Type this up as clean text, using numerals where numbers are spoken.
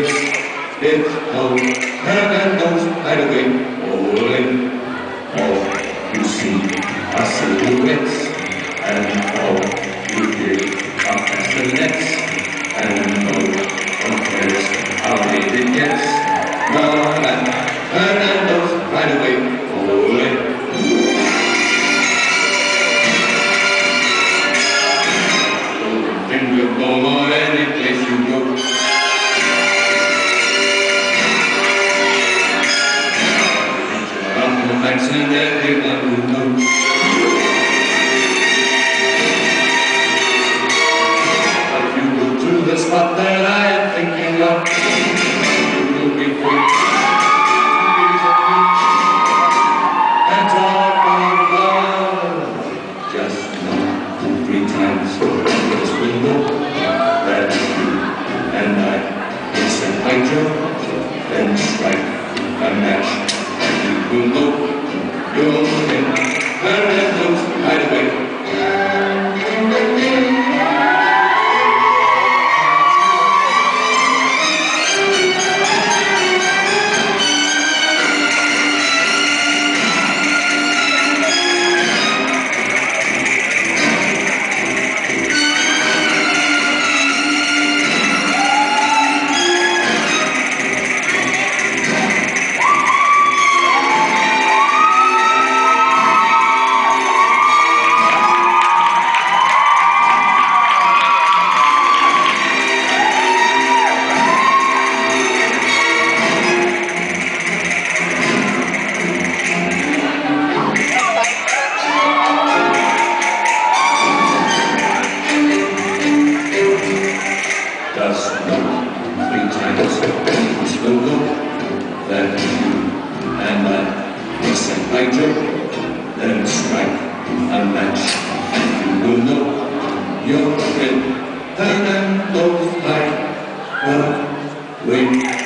race. It goes, and goes, right away, all in. All you see are silhouettes, and all you hear are castanets, and no one cares how late it gets. Run and goes, right away, all in. We'll go any place you go. I'm the facts and everyone who knows. But you go to the spot that I am thinking of, you will be free. And talk out loud. Just not 3 times this will know that you and I will set hydro, then strike a match, and you will know you'll win, and it goes right away. Just not 3 times this will go, that you and I will set hydro, then strike a match, and you will know you're in, and then goes like a wind.